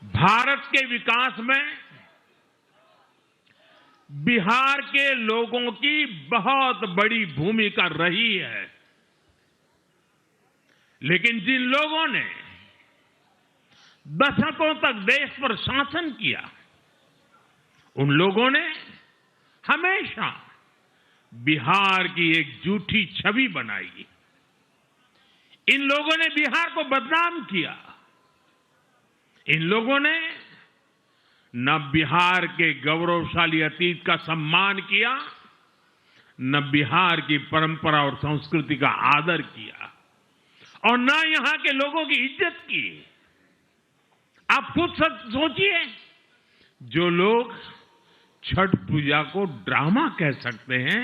भारत के विकास में बिहार के लोगों की बहुत बड़ी भूमिका रही है। लेकिन जिन लोगों ने दशकों तक देश पर शासन किया, उन लोगों ने हमेशा बिहार की एक झूठी छवि बनाई। इन लोगों ने बिहार को बदनाम किया। इन लोगों ने न बिहार के गौरवशाली अतीत का सम्मान किया, न बिहार की परंपरा और संस्कृति का आदर किया, और न यहां के लोगों की इज्जत की। आप खुद सोचिए, जो लोग छठ पूजा को ड्रामा कह सकते हैं,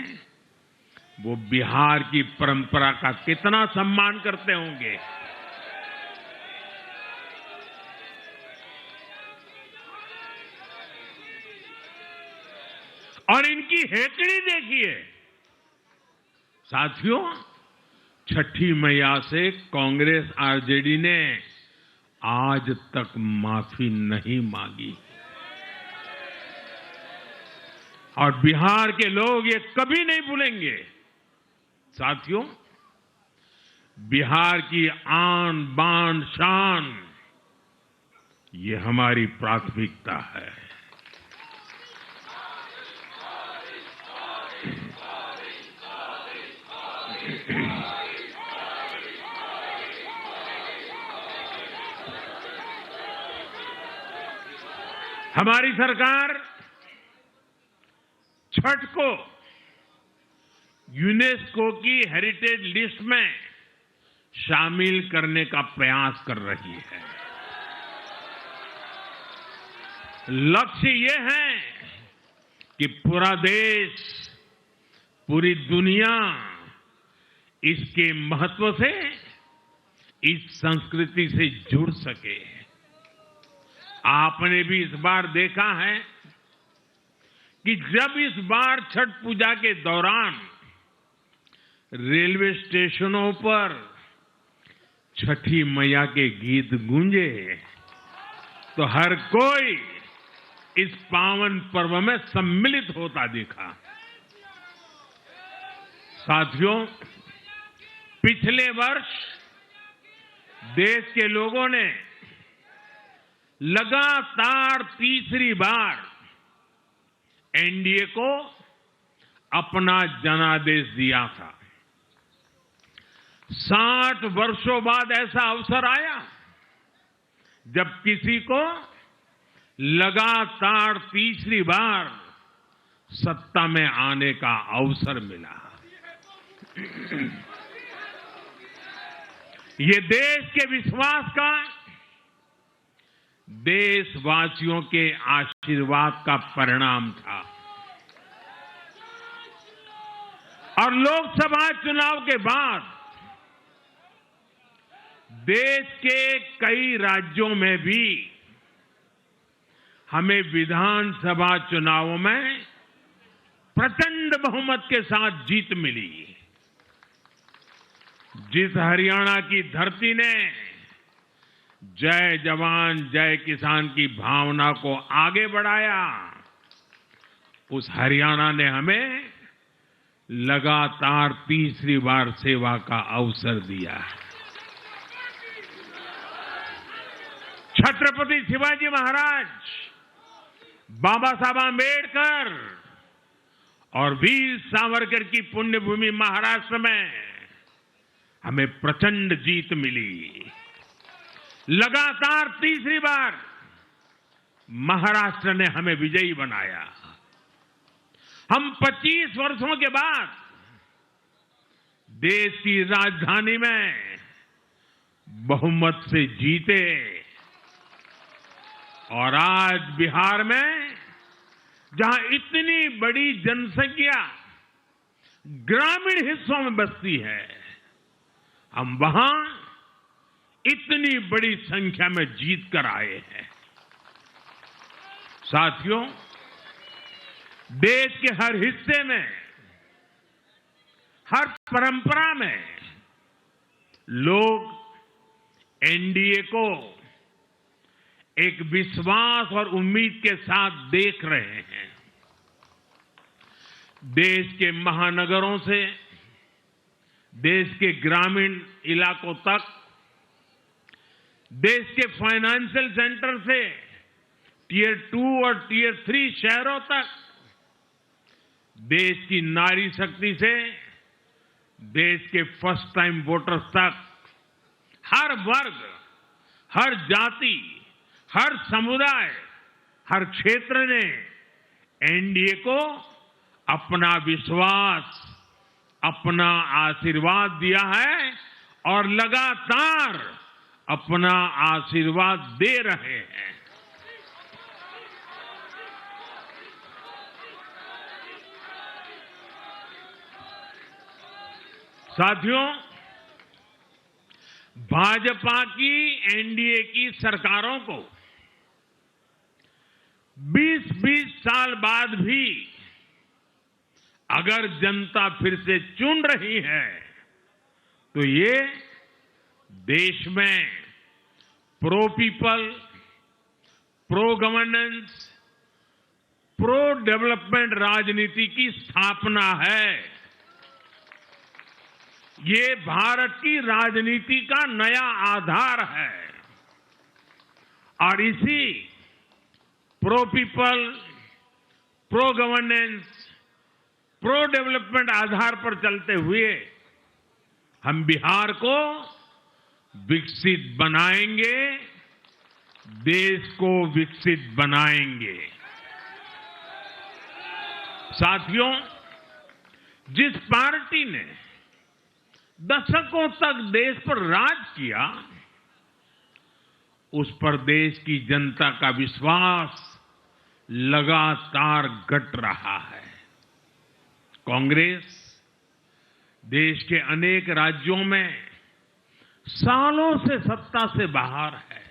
वो बिहार की परंपरा का कितना सम्मान करते होंगे। और इनकी हेकड़ी देखिए। साथियों, छठी मैया से कांग्रेस आरजेडी ने आज तक माफी नहीं मांगी, और बिहार के लोग ये कभी नहीं भूलेंगे। साथियों, बिहार की आन बान शान, ये हमारी प्राथमिकता है। हमारी सरकार छठ को यूनेस्को की हेरिटेज लिस्ट में शामिल करने का प्रयास कर रही है। लक्ष्य ये है कि पूरा देश, पूरी दुनिया इसके महत्व से, इस संस्कृति से जुड़ सके। आपने भी इस बार देखा है कि जब इस बार छठ पूजा के दौरान रेलवे स्टेशनों पर छठी मैया के गीत गूंजे, तो हर कोई इस पावन पर्व में सम्मिलित होता दिखा। साथियों, पिछले वर्ष देश के लोगों ने लगातार तीसरी बार एनडीए को अपना जनादेश दिया था। 60 वर्षों बाद ऐसा अवसर आया जब किसी को लगातार तीसरी बार सत्ता में आने का अवसर मिला। ये देश के विश्वास का, देशवासियों के आशीर्वाद का परिणाम था। और लोकसभा चुनाव के बाद देश के कई राज्यों में भी हमें विधानसभा चुनावों में प्रचंड बहुमत के साथ जीत मिली। जिस हरियाणा की धरती ने जय जवान जय किसान की भावना को आगे बढ़ाया, उस हरियाणा ने हमें लगातार तीसरी बार सेवा का अवसर दिया। छत्रपति शिवाजी महाराज, बाबा साहब आंबेडकर और वीर सावरकर की पुण्यभूमि महाराष्ट्र में हमें प्रचंड जीत मिली। लगातार तीसरी बार महाराष्ट्र ने हमें विजयी बनाया। हम 25 वर्षों के बाद देश की राजधानी में बहुमत से जीते, और आज बिहार में जहां इतनी बड़ी जनसंख्या ग्रामीण हिस्सों में बसती है, हम वहां इतनी बड़ी संख्या में जीत कर आए हैं। साथियों, देश के हर हिस्से में, हर परंपरा में लोग एनडीए को एक विश्वास और उम्मीद के साथ देख रहे हैं। देश के महानगरों से देश के ग्रामीण इलाकों तक, देश के फाइनेंशियल सेंटर से टियर 2 और टियर 3 शहरों तक, देश की नारी शक्ति से देश के फर्स्ट टाइम वोटर्स तक, हर वर्ग, हर जाति, हर समुदाय, हर क्षेत्र ने एनडीए को अपना विश्वास, अपना आशीर्वाद दिया है और लगातार अपना आशीर्वाद दे रहे हैं। साथियों, भाजपा की एनडीए की सरकारों को 20-20 साल बाद भी अगर जनता फिर से चुन रही है तो ये देश में pro people, pro governance, pro development राजनीति की स्थापना है। ये भारत की राजनीति का नया आधार है और इसी pro people, pro governance, pro development आधार पर चलते हुए हम बिहार को विकसित बनाएंगे, देश को विकसित बनाएंगे। साथियों, जिस पार्टी ने दशकों तक देश पर राज किया, उस पर देश की जनता का विश्वास लगातार घट रहा है। कांग्रेस देश के अनेक राज्यों में सालों से सत्ता से बाहर है।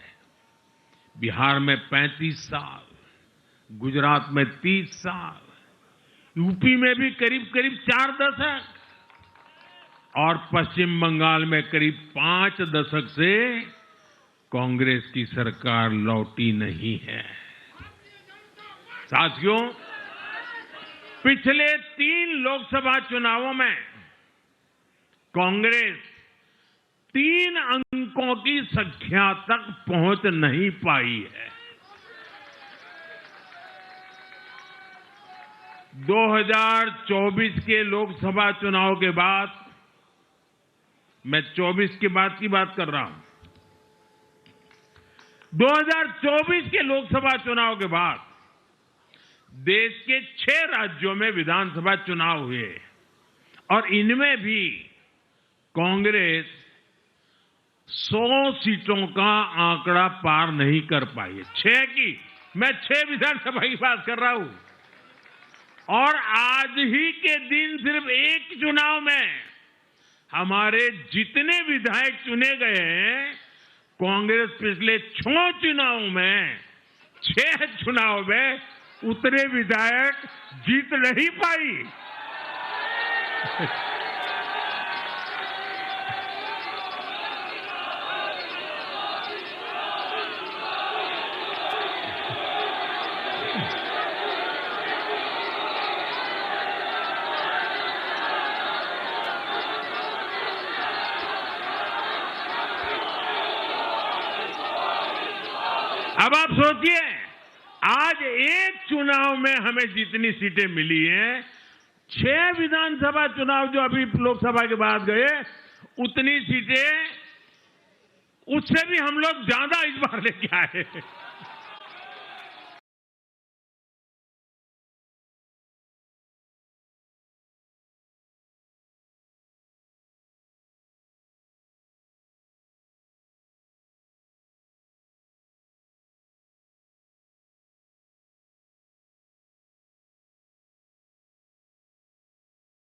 बिहार में 35 साल, गुजरात में 30 साल, यूपी में भी करीब 4 दशक और पश्चिम बंगाल में करीब 5 दशक से कांग्रेस की सरकार लौटी नहीं है। साथियों, पिछले 3 लोकसभा चुनावों में कांग्रेस 3 अंकों की संख्या तक पहुंच नहीं पाई है। 2024 के लोकसभा चुनाव के बाद, मैं 24 के बाद की बात कर रहा हूं, 2024 के लोकसभा चुनाव के बाद देश के 6 राज्यों में विधानसभा चुनाव हुए और इनमें भी कांग्रेस 100 सीटों का आंकड़ा पार नहीं कर पाई है। 6 की, मैं 6 विधानसभा की बात कर रहा हूं। और आज ही के दिन सिर्फ एक चुनाव में हमारे जितने विधायक चुने गए हैं, कांग्रेस पिछले 6 चुनावों में, 6 चुनाव में उतने विधायक जीत नहीं पाई। अब आप सोचिए, आज एक चुनाव में हमें जितनी सीटें मिली हैं, 6 विधानसभा चुनाव जो अभी लोकसभा के बाद गए, उतनी सीटें, उससे भी हम लोग ज्यादा इस बार लेके आए।